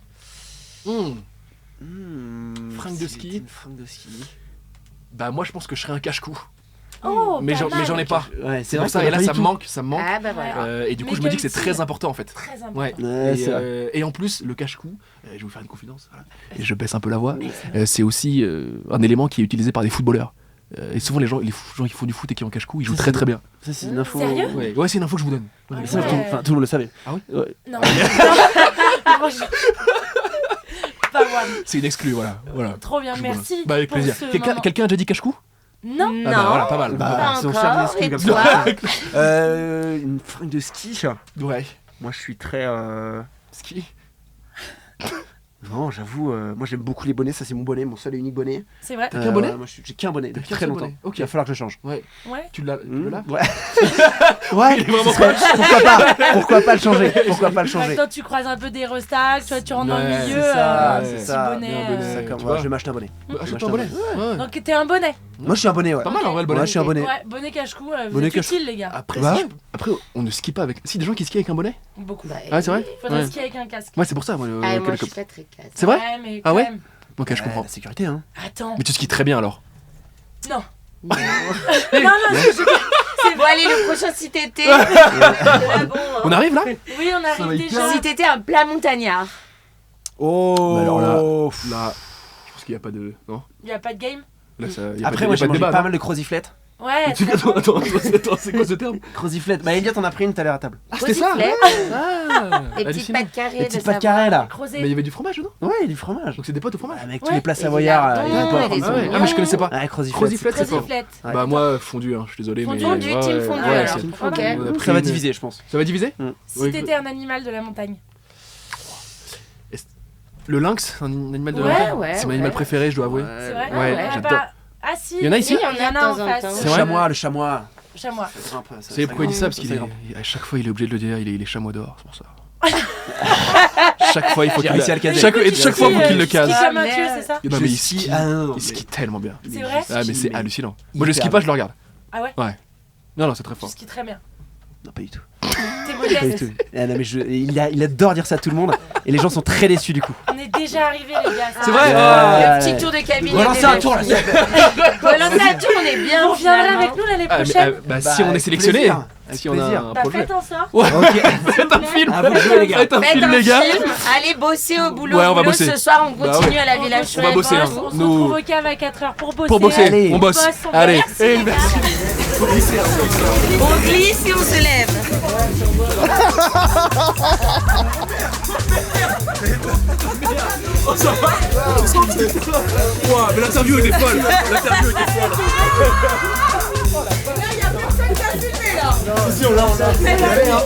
[SPEAKER 3] Fringue de ski.
[SPEAKER 4] Une fringue de ski.
[SPEAKER 3] Bah moi je pense que je serais un cache-cou.
[SPEAKER 2] Oh,
[SPEAKER 3] Mais
[SPEAKER 2] pas
[SPEAKER 3] j'en ai
[SPEAKER 2] mal.
[SPEAKER 3] pas.
[SPEAKER 4] Ouais,
[SPEAKER 3] C'est pour ça, et là ça me manque.
[SPEAKER 1] Ah bah voilà.
[SPEAKER 3] Et du coup
[SPEAKER 2] Mais
[SPEAKER 3] je me dis que c'est
[SPEAKER 2] quel
[SPEAKER 3] très
[SPEAKER 2] style.
[SPEAKER 3] important en fait.
[SPEAKER 2] Très important.
[SPEAKER 3] Ouais.
[SPEAKER 4] Ouais, c'est vrai.
[SPEAKER 3] Et en plus, le cache-cou, je vais vous faire une confidence, voilà. Et je baisse un peu la voix, c'est aussi un élément qui est utilisé par des footballeurs. Et souvent, les gens qui font du foot et qui ont cache-cou, ils jouent très très bien.
[SPEAKER 4] Ça, c'est une info.
[SPEAKER 2] Sérieux
[SPEAKER 3] Ouais, c'est une info que je vous donne. Ouais,
[SPEAKER 2] Ouais.
[SPEAKER 4] Ça, tout le monde le savait.
[SPEAKER 3] Ah oui
[SPEAKER 4] Ouais.
[SPEAKER 2] Non. Moi, pas moi.
[SPEAKER 3] C'est une exclue, voilà.
[SPEAKER 2] Trop bien,
[SPEAKER 3] Je vous
[SPEAKER 2] merci.
[SPEAKER 3] Bah, avec
[SPEAKER 2] pour
[SPEAKER 3] plaisir.
[SPEAKER 2] ce
[SPEAKER 3] Quelqu'un
[SPEAKER 2] moment.
[SPEAKER 3] quelqu'un a déjà dit cache-cou
[SPEAKER 2] Non.
[SPEAKER 1] Non.
[SPEAKER 3] Ah bah voilà, pas mal.
[SPEAKER 1] Pas
[SPEAKER 4] si on
[SPEAKER 1] encore.
[SPEAKER 4] cherche des skis
[SPEAKER 1] Et
[SPEAKER 4] comme
[SPEAKER 1] toi
[SPEAKER 4] ça. Une fringue de ski.
[SPEAKER 3] Ouais.
[SPEAKER 4] Moi, je suis très.
[SPEAKER 3] Ski.
[SPEAKER 4] Non, j'avoue, moi j'aime beaucoup les bonnets. Ça, c'est mon bonnet, mon seul et unique bonnet.
[SPEAKER 2] C'est vrai.
[SPEAKER 3] qu'un bonnet
[SPEAKER 4] Moi, j'ai qu'un bonnet depuis
[SPEAKER 3] qu'un
[SPEAKER 4] très
[SPEAKER 3] seul
[SPEAKER 4] longtemps.
[SPEAKER 3] bonnet. Ok.
[SPEAKER 4] Il va falloir que je change.
[SPEAKER 3] Ouais.
[SPEAKER 2] Ouais.
[SPEAKER 3] Tu l'as là
[SPEAKER 4] Ouais. Ouais.
[SPEAKER 3] Il est vraiment
[SPEAKER 4] Pourquoi pas le changer Pourquoi pas le changer
[SPEAKER 2] Maintenant, tu croises un peu des restacs, tu vois, tu rentres dans le
[SPEAKER 3] Ouais,
[SPEAKER 2] milieu.
[SPEAKER 4] c'est ça,
[SPEAKER 3] ouais.
[SPEAKER 4] c'est
[SPEAKER 2] petit
[SPEAKER 4] ça.
[SPEAKER 2] bonnet.
[SPEAKER 3] Bien, un bonnet.
[SPEAKER 4] Ça,
[SPEAKER 3] tu
[SPEAKER 4] comme
[SPEAKER 3] vois.
[SPEAKER 4] moi, je vais m'acheter un bonnet.
[SPEAKER 3] Achète-toi un bonnet. Ouais.
[SPEAKER 2] Donc, t'es un bonnet.
[SPEAKER 4] Moi, je suis un bonnet, ouais.
[SPEAKER 3] Pas mal en vrai le bonnet.
[SPEAKER 4] Moi, je suis un bonnet.
[SPEAKER 2] Ouais, bonnet cache-cou. Vous
[SPEAKER 4] Bonnet
[SPEAKER 2] êtes
[SPEAKER 4] cache-cou.
[SPEAKER 2] utile, les gars.
[SPEAKER 3] Après,
[SPEAKER 4] Bah
[SPEAKER 3] si
[SPEAKER 4] ouais.
[SPEAKER 3] après, on ne skie pas avec. Si, des gens qui skient avec un bonnet
[SPEAKER 2] Beaucoup.
[SPEAKER 1] Bah,
[SPEAKER 3] Ah, c'est vrai
[SPEAKER 2] Faudrait
[SPEAKER 3] Ouais.
[SPEAKER 2] skier avec un casque.
[SPEAKER 3] Ouais, c'est pour ça, moi.
[SPEAKER 1] Ah, moi
[SPEAKER 3] le-
[SPEAKER 1] je suis pas très casse.
[SPEAKER 3] C'est vrai
[SPEAKER 2] Ouais, mais
[SPEAKER 3] Ah
[SPEAKER 2] quand
[SPEAKER 3] ouais
[SPEAKER 2] même.
[SPEAKER 3] Ok, je comprends.
[SPEAKER 4] La sécurité, hein.
[SPEAKER 2] Attends.
[SPEAKER 3] Mais tu skis très bien alors.
[SPEAKER 2] Non.
[SPEAKER 1] Non.
[SPEAKER 2] Non, non,
[SPEAKER 1] C'est bon, allez, le prochain si t'étais. Là, bon, hein.
[SPEAKER 3] On arrive là
[SPEAKER 2] oui, on
[SPEAKER 3] va
[SPEAKER 2] arrive
[SPEAKER 3] hyper
[SPEAKER 2] déjà.
[SPEAKER 1] Si t'étais un plat montagnard.
[SPEAKER 4] Oh.
[SPEAKER 3] Mais alors là, je pense qu'il n'y a pas de. Non
[SPEAKER 2] Il y a pas de game.
[SPEAKER 3] Là, ça. Y a
[SPEAKER 4] Après,
[SPEAKER 3] pas
[SPEAKER 4] moi,
[SPEAKER 3] de, y
[SPEAKER 4] j'ai
[SPEAKER 3] a pas de
[SPEAKER 4] mangé
[SPEAKER 3] débat.
[SPEAKER 4] pas
[SPEAKER 3] non
[SPEAKER 4] mal de croziflettes.
[SPEAKER 2] Ouais.
[SPEAKER 3] Tu-
[SPEAKER 2] très bon.
[SPEAKER 3] Attends, c'est quoi ce terme
[SPEAKER 4] Croziflettes. Bah, Elliot en a pris une tout à l'heure à table.
[SPEAKER 3] Ah, c'était ça
[SPEAKER 1] Croziflette.
[SPEAKER 3] Ah
[SPEAKER 1] Les petites
[SPEAKER 3] hallucinant.
[SPEAKER 1] pâtes carrées.
[SPEAKER 4] Les
[SPEAKER 1] de
[SPEAKER 4] petites pâtes
[SPEAKER 1] Savoie.
[SPEAKER 4] carrées, là.
[SPEAKER 2] Crozet.
[SPEAKER 3] Mais il y avait du fromage dedans
[SPEAKER 4] Ouais, il y a du fromage.
[SPEAKER 3] Donc c'est des pâtes au fromage
[SPEAKER 4] Avec
[SPEAKER 2] Ouais.
[SPEAKER 4] tous les plats
[SPEAKER 1] Et du
[SPEAKER 4] savoyards.
[SPEAKER 1] lardon,
[SPEAKER 4] il y a pas-
[SPEAKER 1] et des
[SPEAKER 3] Ah ouais.
[SPEAKER 1] oignons.
[SPEAKER 3] Ah, mais je connaissais pas.
[SPEAKER 4] Ouais, croziflettes.
[SPEAKER 3] Croziflettes, c'est quoi
[SPEAKER 2] Croziflette.
[SPEAKER 4] Ouais.
[SPEAKER 3] Bah, moi, fondu, hein, je suis désolé.
[SPEAKER 2] Fondu.
[SPEAKER 3] mais.
[SPEAKER 1] Fondu, team fondu, alors.
[SPEAKER 3] c'est-
[SPEAKER 1] Ok.
[SPEAKER 3] on a pris
[SPEAKER 4] Ça va
[SPEAKER 3] une-
[SPEAKER 4] diviser, je pense.
[SPEAKER 3] Ça va diviser
[SPEAKER 2] Si
[SPEAKER 3] Oui.
[SPEAKER 2] t'étais un animal de la montagne.
[SPEAKER 3] Le lynx, un animal de
[SPEAKER 2] Ouais,
[SPEAKER 3] la montagne
[SPEAKER 1] ouais,
[SPEAKER 3] C'est mon
[SPEAKER 1] ouais.
[SPEAKER 3] animal préféré, je dois avouer.
[SPEAKER 2] C'est vrai.
[SPEAKER 3] Ouais,
[SPEAKER 2] Ah,
[SPEAKER 3] j'adore.
[SPEAKER 2] bah, ah si.
[SPEAKER 3] Il y en a ici
[SPEAKER 2] Il y en a
[SPEAKER 1] De
[SPEAKER 2] en
[SPEAKER 1] temps en
[SPEAKER 2] face.
[SPEAKER 1] temps.
[SPEAKER 3] C'est vrai
[SPEAKER 4] Le chamois.
[SPEAKER 2] Chamois.
[SPEAKER 4] Ça grimpe, ça-
[SPEAKER 3] Vous savez pourquoi il dit ça Parce
[SPEAKER 4] ça
[SPEAKER 3] qu'il est.
[SPEAKER 4] grimpe.
[SPEAKER 3] À chaque fois, il est obligé de le dire, il est chamois d'or, c'est pour ça. Chaque fois, il faut
[SPEAKER 4] J'ai
[SPEAKER 3] qu'il
[SPEAKER 4] réussi à le caser.
[SPEAKER 3] chaque fois, il faut qu'il le
[SPEAKER 2] Ski
[SPEAKER 3] case.
[SPEAKER 2] comme un
[SPEAKER 1] merde.
[SPEAKER 2] dieu, c'est ça
[SPEAKER 3] Non, mais il
[SPEAKER 4] skie.
[SPEAKER 3] skie,
[SPEAKER 4] Ah, non,
[SPEAKER 3] il
[SPEAKER 4] mais-
[SPEAKER 3] skie tellement bien.
[SPEAKER 2] C'est vrai
[SPEAKER 3] Ah, mais c'est
[SPEAKER 4] mais-
[SPEAKER 3] hallucinant. Moi, je
[SPEAKER 4] hyper
[SPEAKER 3] skie pas, je le regarde.
[SPEAKER 2] Ah ouais.
[SPEAKER 3] Non, c'est très
[SPEAKER 2] Tu
[SPEAKER 3] fort.
[SPEAKER 2] skis très bien.
[SPEAKER 4] Non, pas du tout.
[SPEAKER 2] T'es
[SPEAKER 4] Pas du
[SPEAKER 2] modeste.
[SPEAKER 4] tout. Ah, non, mais il adore dire ça à tout le monde. Et les gens sont très déçus du coup.
[SPEAKER 2] On est déjà arrivés, les gars.
[SPEAKER 3] C'est vrai
[SPEAKER 1] Le petit tour de cabine.
[SPEAKER 4] Relancer un tour là.
[SPEAKER 1] Relancer un tour, on est bien.
[SPEAKER 2] Vous reviendrez
[SPEAKER 1] finalement.
[SPEAKER 2] avec nous l'année
[SPEAKER 3] Ah, mais,
[SPEAKER 2] prochaine.
[SPEAKER 3] bah,
[SPEAKER 4] Bah,
[SPEAKER 3] si on est
[SPEAKER 4] avec
[SPEAKER 3] sélectionné,
[SPEAKER 4] plaisir. Avec
[SPEAKER 3] si on a
[SPEAKER 4] plaisir.
[SPEAKER 3] un
[SPEAKER 2] Bah,
[SPEAKER 3] projet.
[SPEAKER 2] faites en sorte.
[SPEAKER 3] Ouais,
[SPEAKER 4] Ok.
[SPEAKER 3] faites un film.
[SPEAKER 4] À vous de jouer, les gars.
[SPEAKER 3] Faites un
[SPEAKER 1] Faites
[SPEAKER 3] film,
[SPEAKER 1] un
[SPEAKER 3] les gars.
[SPEAKER 1] film, allez bosser au boulot.
[SPEAKER 3] Ouais, on va
[SPEAKER 1] Boulot,
[SPEAKER 3] bosser.
[SPEAKER 1] Ce soir, on
[SPEAKER 3] Bah
[SPEAKER 1] continue
[SPEAKER 3] ouais.
[SPEAKER 1] à la Villa
[SPEAKER 2] On
[SPEAKER 1] Chouette.
[SPEAKER 3] va bosser, hein.
[SPEAKER 2] On se
[SPEAKER 3] Nous-
[SPEAKER 2] retrouve au cave à 4h pour bosser.
[SPEAKER 3] Pour bosser,
[SPEAKER 4] Allez.
[SPEAKER 3] on bosse.
[SPEAKER 2] bosse, on bosse.
[SPEAKER 3] Allez.
[SPEAKER 2] Merci,
[SPEAKER 3] Et
[SPEAKER 2] les gars.
[SPEAKER 1] On glisse et on se lève.
[SPEAKER 3] Ouah, mais l'interview était folle. L'interview était folle.
[SPEAKER 2] Là, il y a personne qui a filmé là.
[SPEAKER 3] Si, on l'a. Allez, hein.